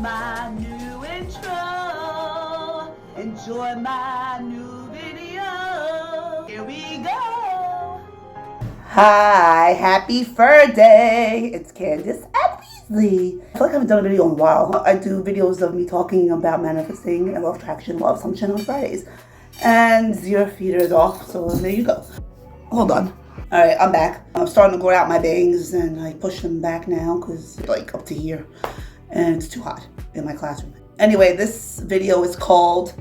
my new intro. Enjoy my new video. Here we go. Hi, happy fur day. It's Candace and Weasley. I feel like I haven't done a video in a while. I do videos of me talking about manifesting and law of attraction, law of assumption on Fridays. And your feeder is off, so there you go. Hold on. Alright, I'm back. I'm starting to grow out my bangs and I push them back now because they're like up to here. And it's too hot in my classroom. Anyway, this video is called,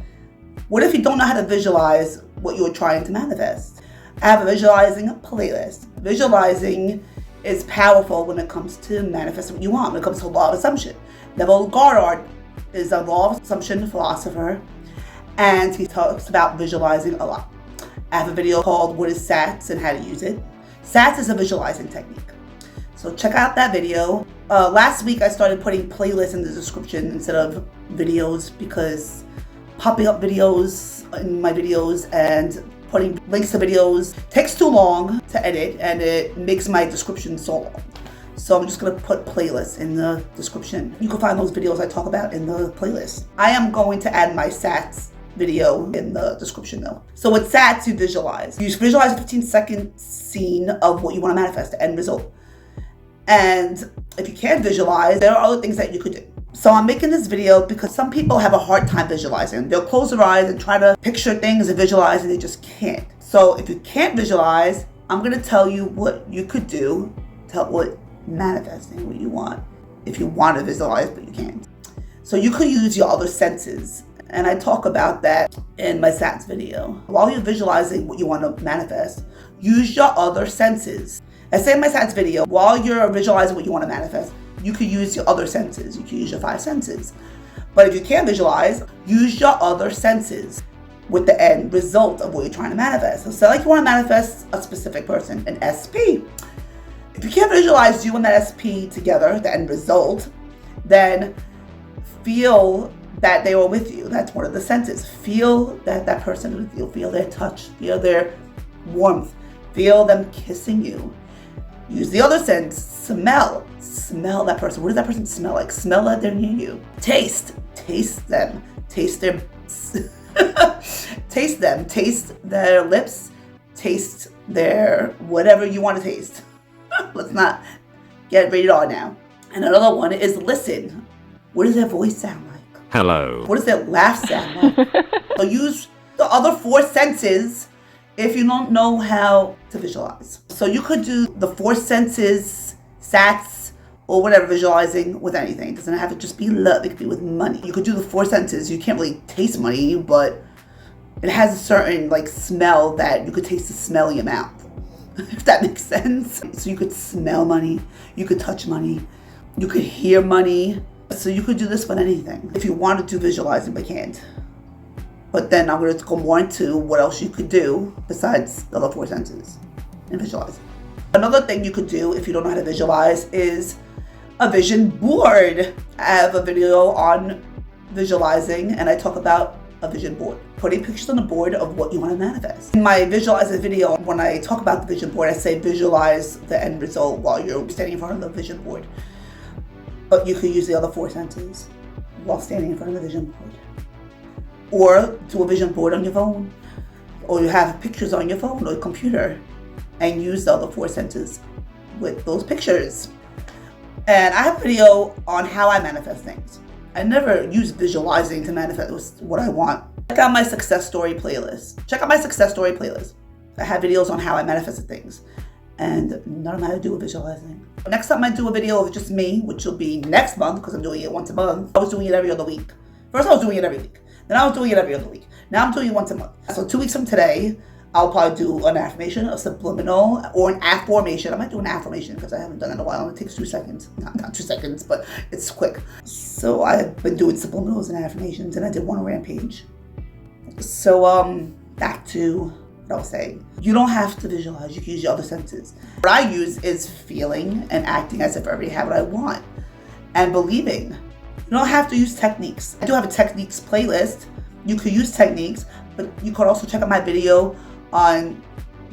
what if you don't know how to visualize what you're trying to manifest? I have a visualizing playlist. Visualizing is powerful when it comes to manifesting what you want, when it comes to law of assumption. Neville Goddard is a law of assumption philosopher, and he talks about visualizing a lot. I have a video called What is SATS and how to use it. SATS is a visualizing technique. So check out that video. Last week I started putting playlists in the description instead of videos because popping up videos in my videos and putting links to videos takes too long to edit and it makes my description so long. So I'm just gonna put playlists in the description. You can find those videos I talk about in the playlist. I am going to add my SATS video in the description though. So with SATS, you visualize. You visualize a 15-second scene of what you want to manifest, the end result. And if you can't visualize, there are other things that you could do. So I'm making this video because some people have a hard time visualizing. They'll close their eyes and try to picture things and visualize and they just can't. So if you can't visualize, I'm gonna tell you what you could do to help with manifesting what you want. If you want to visualize, but you can't. So you could use your other senses. And I talk about that in my SATS video. While you're visualizing what you want to manifest, use your other senses. I say in my SATS video, while you're visualizing what you want to manifest, you could use your other senses. You can use your 5 senses. But if you can't visualize, use your other senses with the end result of what you're trying to manifest. So say like you want to manifest a specific person, an SP. If you can't visualize you and that SP together, the end result, then feel that they were with you. That's one of the senses. Feel that that person is with you. Feel their touch. Feel their warmth. Feel them kissing you. Use the other sense. Smell. Smell that person. What does that person smell like? Smell that they're near you. Taste. Taste them. Taste their taste them. Taste their lips. Taste their whatever you want to taste. Let's not get rated R now. And another one is listen. What does their voice sound like? Hello. What does that laugh sound like? So use the other 4 senses if you don't know how to visualize. So you could do the 4 senses, SATS, or whatever, visualizing with anything. It doesn't have to just be love. It could be with money. You could do the 4 senses. You can't really taste money, but it has a certain like smell that you could taste the smell in your mouth, if that makes sense. So you could smell money. You could touch money. You could hear money. So you could do this with anything if you wanted to visualize it, but can't. But then I'm going to go more into what else you could do besides the other 4 senses and visualize. Another thing you could do if you don't know how to visualize is a vision board. I have a video on visualizing and I talk about a vision board. Putting pictures on the board of what you want to manifest. In my visualizing video, when I talk about the vision board, I say visualize the end result while you're standing in front of the vision board. But you could use the other 4 senses while standing in front of the vision board. Or do a vision board on your phone. Or you have pictures on your phone or your computer and use the other 4 senses with those pictures. And I have a video on how I manifest things. I never use visualizing to manifest what I want. Check out my success story playlist. I have videos on how I manifested things. And none of them had to do with visualizing. Next time I do a video of just me, which will be next month because I'm doing it once a month. I was doing it every other week. First I was doing it every week. Then I was doing it every other week. Now I'm doing it once a month. So 2 weeks from today, I'll probably do an affirmation, a subliminal, or an affirmation. I might do an affirmation because I haven't done it in a while. It takes 2 seconds. Not 2 seconds, but it's quick. So I've been doing subliminals and affirmations and I did one on Rampage. So back to what I was saying. You don't have to visualize, you can use your other senses. What I use is feeling and acting as if I already have what I want and believing. You don't have to use techniques. I do have a techniques playlist. You could use techniques, but you could also check out my video on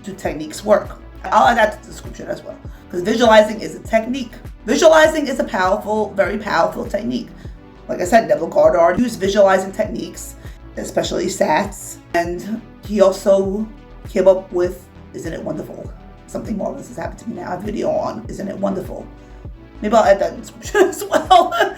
do techniques work. I'll add that to the description as well. Because visualizing is a technique. Visualizing is a powerful, very powerful technique. Like I said, Neville Goddard used visualizing techniques, especially SATs, and he also came up with Isn't It Wonderful? Something marvelous has happened to me now. I have a video on Isn't It Wonderful? Maybe I'll add that in the description as well.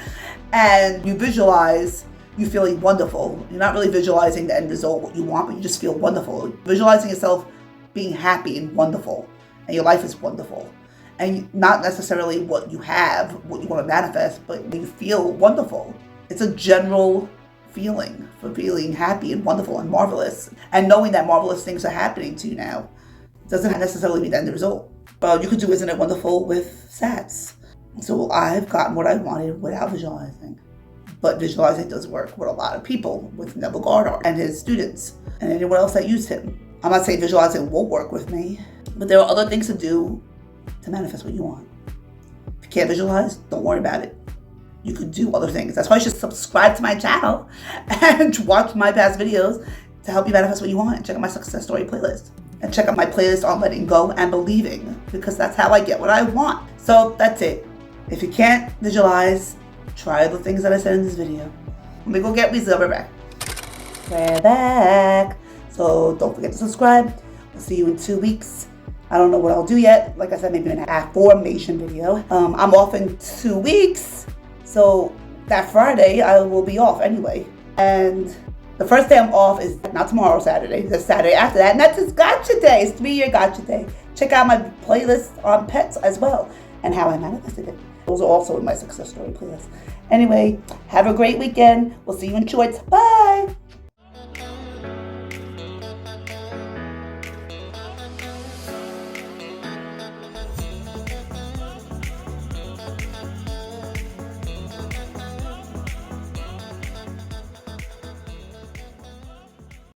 And you visualize you feeling wonderful. You're not really visualizing the end result, what you want, but you just feel wonderful. Visualizing yourself being happy and wonderful, and your life is wonderful. And not necessarily what you have, what you want to manifest, but you feel wonderful. It's a general feeling for feeling happy and wonderful and marvelous. And knowing that marvelous things are happening to you now doesn't necessarily mean the end result. But you could do Isn't It Wonderful with SATs. So I've gotten what I wanted without visualizing. But visualizing does work with a lot of people, with Neville Goddard and his students, and anyone else that used him. I'm not saying visualizing won't work with me, but there are other things to do to manifest what you want. If you can't visualize, don't worry about it. You could do other things. That's why you should subscribe to my channel and watch my past videos to help you manifest what you want. And check out my success story playlist. And check out my playlist on letting go and believing, because that's how I get what I want. So that's it. If you can't visualize, try the things that I said in this video. Let me go get Weasley. We're back. We're back. So don't forget to subscribe. We'll see you in 2 weeks. I don't know what I'll do yet. Like I said, maybe an affirmation video. I'm off in 2 weeks. So that Friday, I will be off anyway. And the first day I'm off is not tomorrow, Saturday. The Saturday after that. And that's just Gotcha Day. It's 3-year Gotcha Day. Check out my playlist on pets as well and how I manifested it. Those are also in my success story playlist. Anyway, have a great weekend. We'll see you in shorts. Bye.